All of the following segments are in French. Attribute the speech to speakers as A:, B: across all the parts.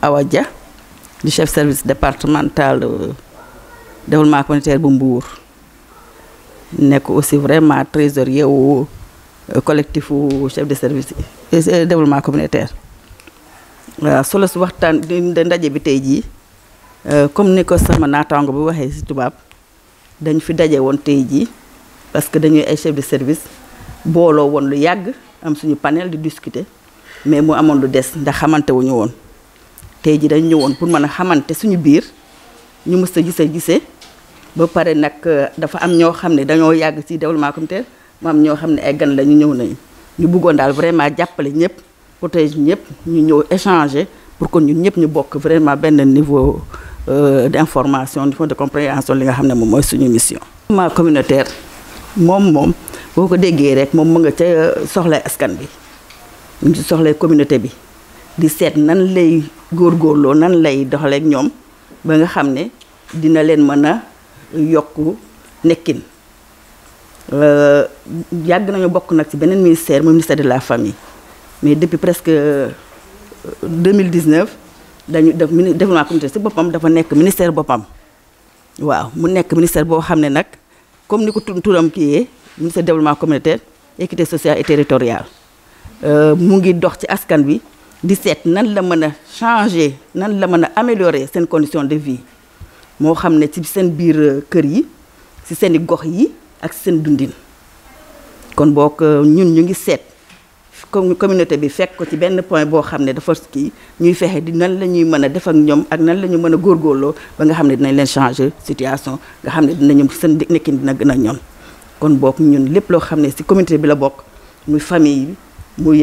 A: Awa Dia du chef service départemental développement communautaire bu Mbour nekk aussi vraiment trésorier wu collectif wu chef de service développement communautaire. waaw solo si waxtaan di ndaje bi tey jii comme ni ko sama naataango bi waxee si tubaab dañ fi daje woon tey jii parce que dañuy ay chef de service booloo woon lu yàgg am suñu panel di discuter mais mu amoon lu des ndax xamante wuñu woon tey jii dañ ñëwoon pour mën a xamante suñu biir ñu mës a gisee ba pare nag dafa am ñoo xam ne dañoo yàgg ci développement communautaire mu am ñoo xam ne ay gan la ñu ñëw nañu ñu bëggoon daal vraiment jàppale ñëpp protéger ñëpp ñu ñëw échanger pour que ñun ñëpp ñu bokk vraiment benn niveau d'information niveau de compréhension li nga xam ne moom mooy suñu mission. développement communautaire moom boo ko déggee rek moom mu nga ca soxlay askan bi mu ci soxlay communauté bi di seet nan lay góorgóorloo nan lay doxaleek ñoom ba nga xam ne dina leen mën a yokku nekkin yàgg nañu bokk nag ci beneen ministère muy ministère de la famille mais depuis presque 2019 dañu def développement communautaire ci boppam dafa nekk ministère boppam waaw mu nekk ministère boo xam ne nag comme ni ko turam kii yee ministère développement communautaire équité sociale et territoriale mu ngi dox ci askan bi di seet nan la mën a changer nan la mën a améliorer seen condition de vie moo xam ne ci seen biir kër yi ci seen i gox yi ak seen dundin kon boog ñun ñu ngi seet communauté bi fekk ko ci benn point boo xam ne dafa kii ñuy fexe di nan la ñuy mën a def ak ñoom ak nan la ñu mën a góorgóorloo ba nga xam ne dinañ leen changer situation nga xam ne dinañu seen nekkin dina gën a ñoon kon boog ñun lépp loo xam ne ci communauté bi la bokk muy famille bi muy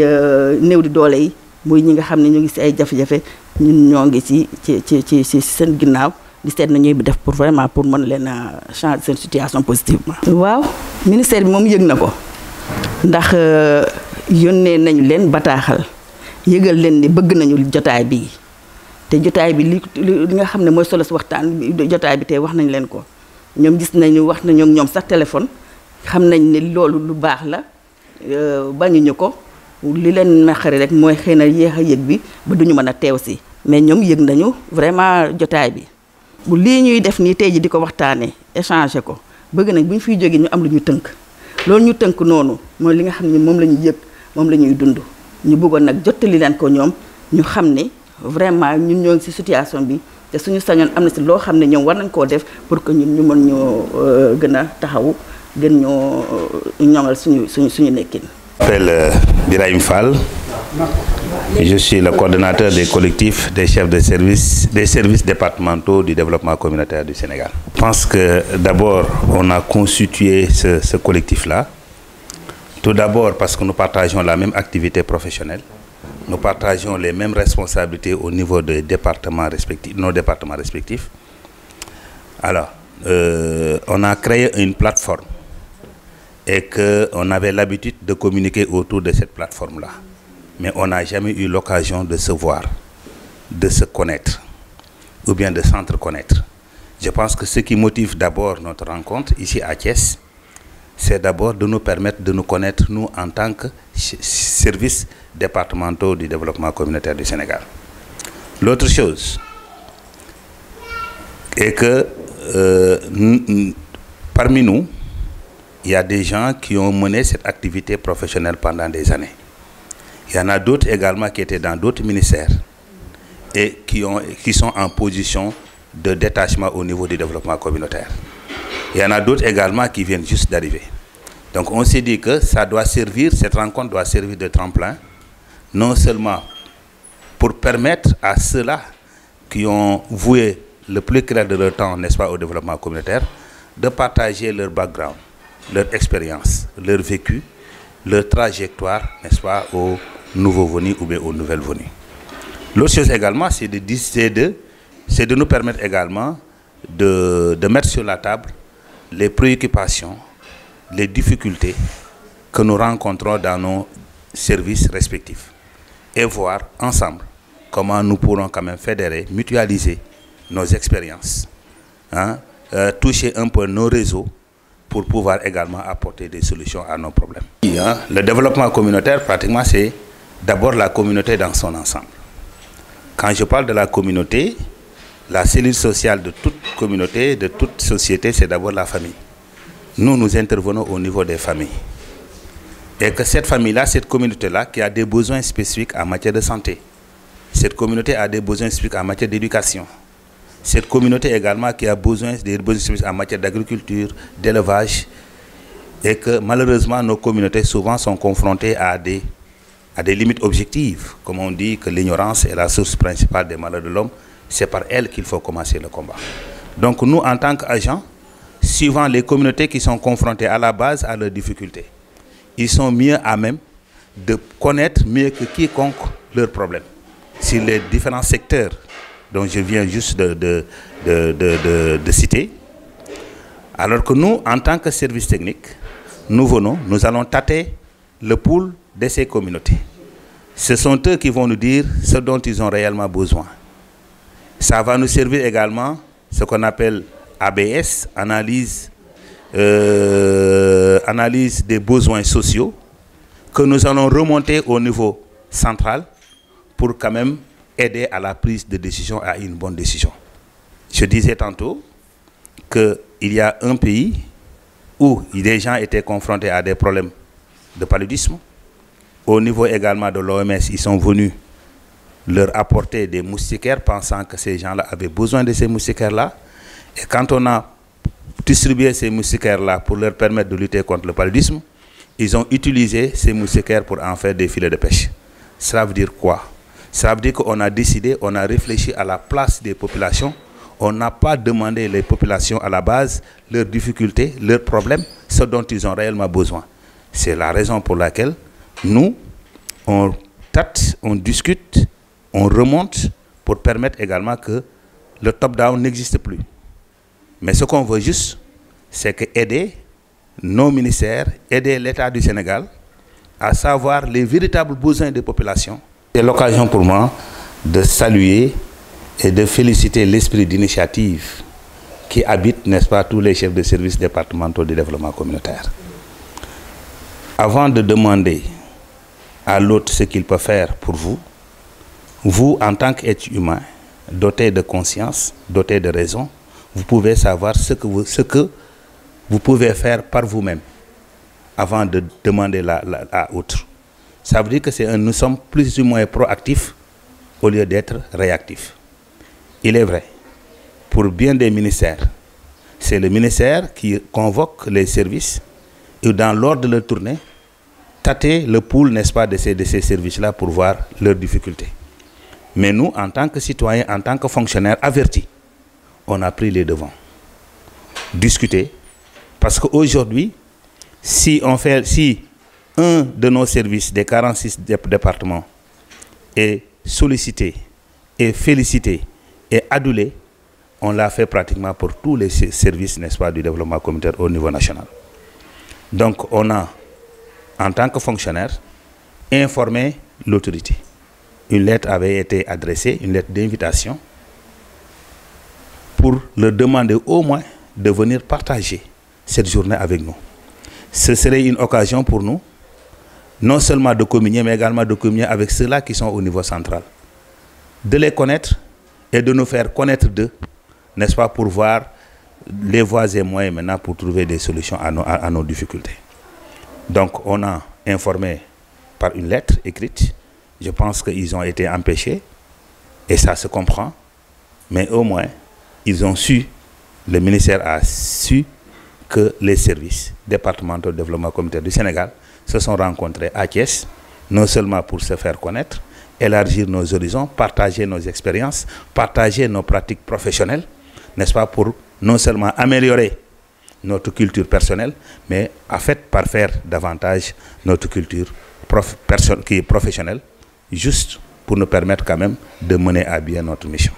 A: néew di doole yi muy ñi nga xam ne ñu ngi ci ay jafe-jafe ñun ñoo ngi ci seen ginnaaw di seet na ñuy def pour vraiment pour mën leen a changer seen situation positivement. waaw ministère bi moom yëg na ko ndax yónnee nañu leen bataaxal yëgal leen ni bëgg nañu jotaay bii te jotaay bi li nga xam ne mooy solo si waxtaan jotaay bi tey wax nañ leen ko ñoom gis nañu wax nañu ak ñoom sax téléphone xam nañ ne loolu lu baax la bañuñu ko li leen naqari rek mooy xëy na yéex a yëg bi ba duñu mën a teew si mais ñoom yëg nañu vraiment jotaay bi bu lii ñuy def nii tey ji di ko waxtaanee échanger ko bëgg nañ bu ñu fiy jógee ñu am lu ñu tënk loolu ñu tënk noonu mooy li nga xam ne moom la ñuy yëg moom la ñuy dund ñu bëggoon nag jottali leen ko ñoom ñu xam ne vraiment ñun ñoo ngi ci situation bi te suñu sañoon am na ci loo xam ne ñoom war nañ koo def pour que ñun ñu mën ñoo gën a taxawu gën ñoo ñoŋal suñu nekkin.
B: Je m'appelle Birahim Fall. Je suis le coordonnateur des collectifs des chefs de service des services départementaux du développement communautaire du Sénégal. Je pense que d'abord on a constitué ce collectif-là. Tout d'abord parce que nous partageons la même activité professionnelle. Nous partageons les mêmes responsabilités au niveau des départements respectifs, nos départements respectifs. Alors, on a créé une plateforme et qu'on avait l'habitude de communiquer autour de cette plateforme-là. Mais on n'a jamais eu l'occasion de se voir, de se connaître, ou bien de s'entreconnaître. Je pense que ce qui motive d'abord notre rencontre ici à Thiès, c'est d'abord de nous permettre de nous connaître, nous, en tant que services départementaux du développement communautaire du Sénégal. L'autre chose est que parmi nous, il y a des gens qui ont mené cette activité professionnelle pendant des années. Il y en a d'autres également qui étaient dans d'autres ministères et qui sont en position de détachement au niveau du développement communautaire. Il y en a d'autres également qui viennent juste d'arriver. Donc on s'est dit que ça doit servir, cette rencontre doit servir de tremplin, non seulement pour permettre à ceux-là qui ont voué le plus clair de leur temps, n'est-ce pas, au développement communautaire, de partager leur background, leur expérience, leur vécu, leur trajectoire, n'est-ce pas, aux nouveaux venus ou bien aux nouvelles venues. L'autre chose également, c'est de nous permettre également de mettre sur la table les préoccupations, les difficultés que nous rencontrons dans nos services respectifs et voir ensemble comment nous pourrons quand même fédérer, mutualiser nos expériences, toucher un peu nos réseaux pour pouvoir également apporter des solutions à nos problèmes. Le développement communautaire, pratiquement, c'est d'abord la communauté dans son ensemble. Quand je parle de la communauté, la cellule sociale de toute communauté, de toute société, c'est d'abord la famille. Nous, nous intervenons au niveau des familles. Et que cette famille-là, cette communauté-là, qui a des besoins spécifiques en matière de santé, cette communauté a des besoins spécifiques en matière d'éducation, cette communauté également qui a des besoins spécifiques en matière d'agriculture, d'élevage, et que malheureusement, nos communautés souvent sont confrontées à des limites objectives. Comme on dit que l'ignorance est la source principale des malheurs de l'homme, c'est par elle qu'il faut commencer le combat. Donc nous, en tant qu'agents, suivant les communautés qui sont confrontées à la base à leurs difficultés, ils sont mieux à même de connaître mieux que quiconque leurs problèmes sur les différents secteurs dont je viens juste de citer. Alors que nous, en tant que service technique, nous allons tâter le pouls de ces communautés. Ce sont eux qui vont nous dire ce dont ils ont réellement besoin. Ça va nous servir également ce qu'on appelle ABS, analyse des besoins sociaux, que nous allons remonter au niveau central pour quand même aider à la prise de décision, à une bonne décision. Je disais tantôt qu'il y a un pays où des gens étaient confrontés à des problèmes de paludisme. Au niveau également de l'OMS, ils sont venus leur apporter des moustiquaires pensant que ces gens-là avaient besoin de ces moustiquaires-là. Et quand on a distribué ces moustiquaires-là pour leur permettre de lutter contre le paludisme, ils ont utilisé ces moustiquaires pour en faire des filets de pêche. Ça veut dire quoi? Ça veut dire qu'on a décidé, on a réfléchi à la place des populations. On n'a pas demandé les populations à la base, leurs difficultés, leurs problèmes, ce dont ils ont réellement besoin. C'est la raison pour laquelle nous, on tâte, on discute, on remonte pour permettre également que le top-down n'existe plus. Mais ce qu'on veut juste, c'est que aider nos ministères, aider l'État du Sénégal à savoir les véritables besoins des populations. C'est l'occasion pour moi de saluer et de féliciter l'esprit d'initiative qui habite, n'est-ce pas, tous les chefs de services départementaux de développement communautaire. Avant de demander à l'autre ce qu'il peut faire pour vous, vous, en tant qu'être humain, doté de conscience, doté de raison, vous pouvez savoir ce que vous pouvez faire par vous-même avant de demander à autre. Ça veut dire que nous sommes plus ou moins proactifs au lieu d'être réactifs. Il est vrai, pour bien des ministères, c'est le ministère qui convoque les services et dans l'ordre de leur tournée, tâter le pouls, n'est-ce pas, de ces services-là pour voir leurs difficultés. Mais nous, en tant que citoyens, en tant que fonctionnaires avertis, on a pris les devants. Discuter, parce qu'aujourd'hui, si un de nos services des 46 départements est sollicité, est félicité, et adulé, on l'a fait pratiquement pour tous les services, n'est-ce pas, du développement communautaire au niveau national. Donc, on a, en tant que fonctionnaire, informé l'autorité. Une lettre avait été adressée, une lettre d'invitation, pour leur demander au moins de venir partager cette journée avec nous. Ce serait une occasion pour nous, non seulement de communier, mais également de communier avec ceux-là qui sont au niveau central. De les connaître et de nous faire connaître d'eux, n'est-ce pas, pour voir les voies et moyens maintenant pour trouver des solutions à nos difficultés. Donc, on a informé par une lettre écrite. Je pense qu'ils ont été empêchés, et ça se comprend, mais au moins, ils ont su, le ministère a su que les services départementaux de développement communautaire du Sénégal se sont rencontrés à Thiès, non seulement pour se faire connaître, élargir nos horizons, partager nos expériences, partager nos pratiques professionnelles, n'est-ce pas, pour non seulement améliorer notre culture personnelle, mais en fait par faire davantage notre culture professionnelle, juste pour nous permettre quand même de mener à bien notre mission.